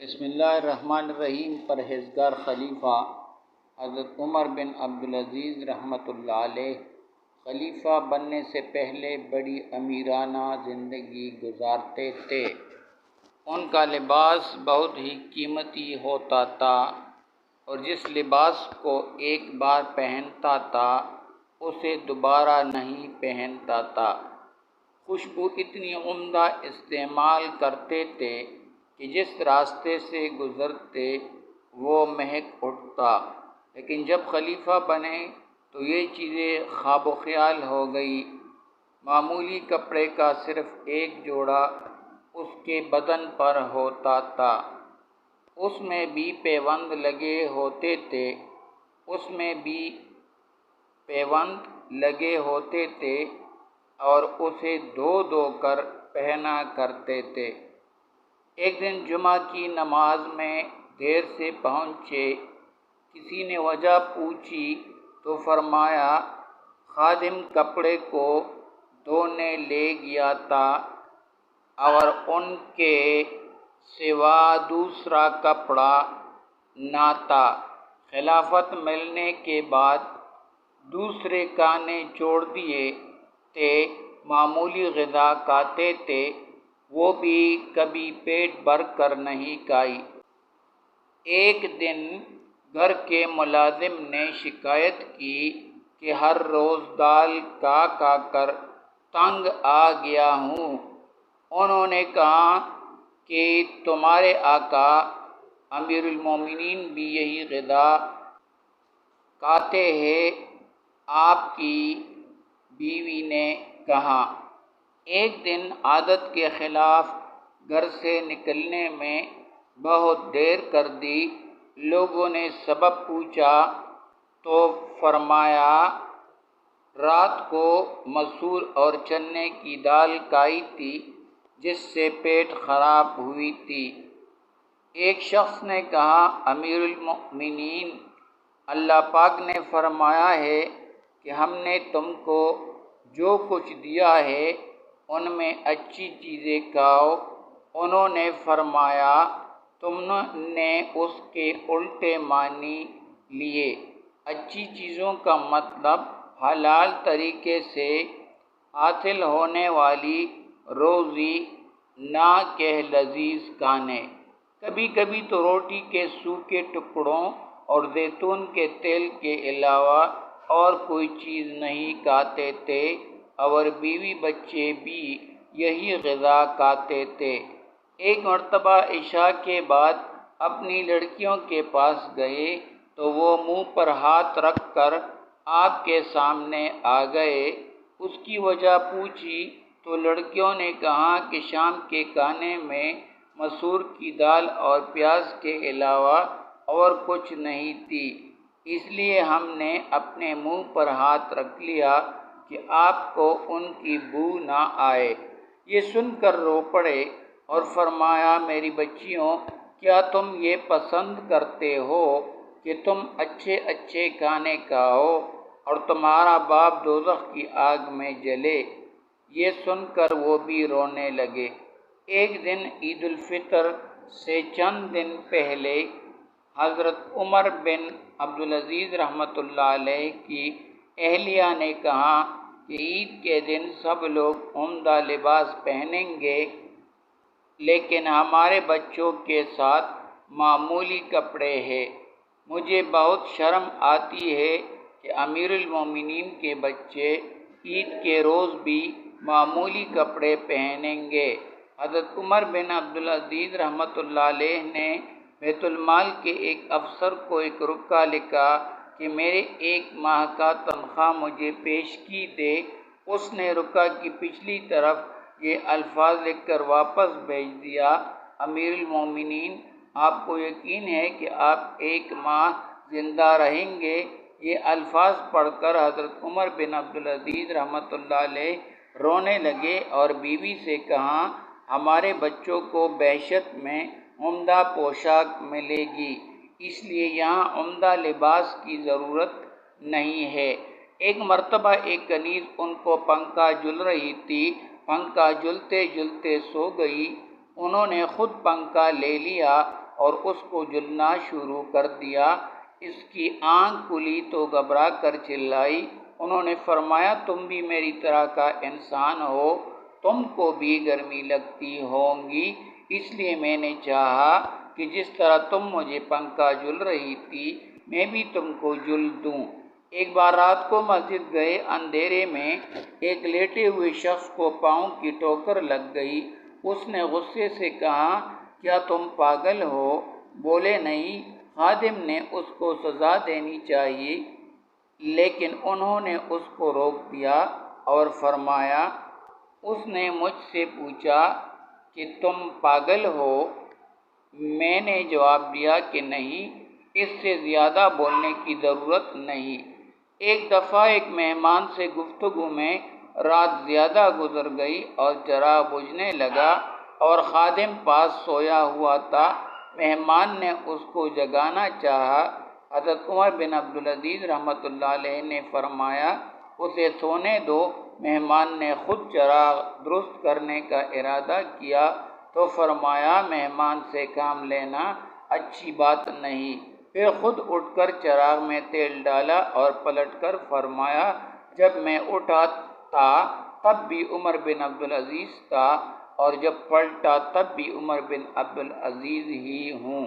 بسم اللہ الرحمن الرحیم۔ پرہیزگار خلیفہ حضرت عمر بن عبدالعزیز رحمۃ اللہ علیہ خلیفہ بننے سے پہلے بڑی امیرانہ زندگی گزارتے تھے۔ ان کا لباس بہت ہی قیمتی ہوتا تھا اور جس لباس کو ایک بار پہنتا تھا اسے دوبارہ نہیں پہنتا تھا۔ خوشبو اتنی عمدہ استعمال کرتے تھے کہ جس راستے سے گزرتے وہ مہک اٹھتا، لیکن جب خلیفہ بنے تو یہ چیزیں خواب و خیال ہو گئی۔ معمولی کپڑے کا صرف ایک جوڑا اس کے بدن پر ہوتا تھا، اس میں بھی پیوند لگے ہوتے تھے اور اسے دھو دھو کر پہنا کرتے تھے۔ ایک دن جمعہ کی نماز میں دیر سے پہنچے، کسی نے وجہ پوچھی تو فرمایا خادم کپڑے کو دھونے لے گیا تھا اور ان کے سوا دوسرا کپڑا نہ تھا۔ خلافت ملنے کے بعد دوسرے کھانے چھوڑ دیے تھے، معمولی غذا کھاتے تھے، وہ بھی کبھی پیٹ بھر کر نہیں کھائی۔ ایک دن گھر کے ملازم نے شکایت کی کہ ہر روز دال کھا کھا کر تنگ آ گیا ہوں۔ انہوں نے کہا کہ تمہارے آقا امیر المومنین بھی یہی غذا کھاتے ہیں۔ آپ کی بیوی نے کہا، ایک دن عادت کے خلاف گھر سے نکلنے میں بہت دیر کر دی۔ لوگوں نے سبب پوچھا تو فرمایا رات کو مسور اور چنے کی دال کھائی تھی جس سے پیٹ خراب ہوئی تھی۔ ایک شخص نے کہا، امیر المؤمنین، اللہ پاک نے فرمایا ہے کہ ہم نے تم کو جو کچھ دیا ہے ان میں اچھی چیزیں کھاؤ۔ انہوں نے فرمایا تم نے اس کے الٹے معنی لیے۔ اچھی چیزوں کا مطلب حلال طریقے سے حاصل ہونے والی روزی، نہ کہ لذیذ کھانے۔ کبھی کبھی تو روٹی کے سوکھے ٹکڑوں اور زیتون کے تیل کے علاوہ اور کوئی چیز نہیں کھاتے تھے اور بیوی بچے بھی یہی غذا کھاتے تھے۔ ایک مرتبہ عشاء کے بعد اپنی لڑکیوں کے پاس گئے تو وہ منہ پر ہاتھ رکھ کر آپ کے سامنے آ گئے۔ اس کی وجہ پوچھی تو لڑکیوں نے کہا کہ شام کے کھانے میں مسور کی دال اور پیاز کے علاوہ اور کچھ نہیں تھی، اس لیے ہم نے اپنے منہ پر ہاتھ رکھ لیا کہ آپ کو ان کی بو نہ آئے۔ یہ سن کر رو پڑے اور فرمایا میری بچیوں، کیا تم یہ پسند کرتے ہو کہ تم اچھے اچھے کھانے کھاؤ اور تمہارا باپ دوزخ کی آگ میں جلے؟ یہ سن کر وہ بھی رونے لگے۔ ایک دن عید الفطر سے چند دن پہلے حضرت عمر بن عبدالعزیز رحمۃ اللہ علیہ کی اہلیہ نے کہا کہ عید کے دن سب لوگ عمدہ لباس پہنیں گے لیکن ہمارے بچوں کے ساتھ معمولی کپڑے ہیں۔ مجھے بہت شرم آتی ہے کہ امیر المومنین کے بچے عید کے روز بھی معمولی کپڑے پہنیں گے۔ حضرت عمر بن عبدالعزیز رحمۃ اللہ علیہ نے بیت المال کے ایک افسر کو ایک رکا لکھا کہ میرے 1 ماہ کا تنخواہ مجھے پیش کی دے۔ اس نے رکا کی پچھلی طرف یہ الفاظ لکھ کر واپس بھیج دیا، امیر المومنین، آپ کو یقین ہے کہ آپ 1 ماہ زندہ رہیں گے؟ یہ الفاظ پڑھ کر حضرت عمر بن عبدالعزیز رحمۃ اللہ علیہ رونے لگے اور بیوی سے کہا، ہمارے بچوں کو بہشت میں عمدہ پوشاک ملے گی، اس لیے یہاں عمدہ لباس کی ضرورت نہیں ہے۔ ایک مرتبہ ایک کنیز ان کو پنکھا جھل رہی تھی، پنکھا جھلتے جھلتے سو گئی۔ انہوں نے خود پنکھا لے لیا اور اس کو جلنا شروع کر دیا۔ اس کی آنکھ کھلی تو گھبرا کر چلائی۔ انہوں نے فرمایا تم بھی میری طرح کا انسان ہو، تم کو بھی گرمی لگتی ہوگی، اس لیے میں نے چاہا کہ جس طرح تم مجھے پنکھا جل رہی تھی میں بھی تم کو جل دوں۔ ایک بار رات کو مسجد گئے، اندھیرے میں ایک لیٹے ہوئے شخص کو پاؤں کی ٹھوکر لگ گئی۔ اس نے غصے سے کہا کیا تم پاگل ہو؟ بولے نہیں۔ خادم نے اس کو سزا دینی چاہیے، لیکن انہوں نے اس کو روک دیا اور فرمایا اس نے مجھ سے پوچھا کہ تم پاگل ہو؟ میں نے جواب دیا کہ نہیں، اس سے زیادہ بولنے کی ضرورت نہیں۔ ایک دفعہ ایک مہمان سے گفتگو میں رات زیادہ گزر گئی اور چراغ بجھنے لگا اور خادم پاس سویا ہوا تھا۔ مہمان نے اس کو جگانا چاہا۔ حضرت عمر بن عبدالعزیز رحمۃ اللہ علیہ نے فرمایا اسے سونے دو۔ مہمان نے خود چراغ درست کرنے کا ارادہ کیا تو فرمایا مہمان سے کام لینا اچھی بات نہیں۔ پھر خود اٹھ کر چراغ میں تیل ڈالا اور پلٹ کر فرمایا جب میں اٹھا تھا تب بھی عمر بن عبدالعزیز تھا اور جب پلٹا تب بھی عمر بن عبدالعزیز ہی ہوں۔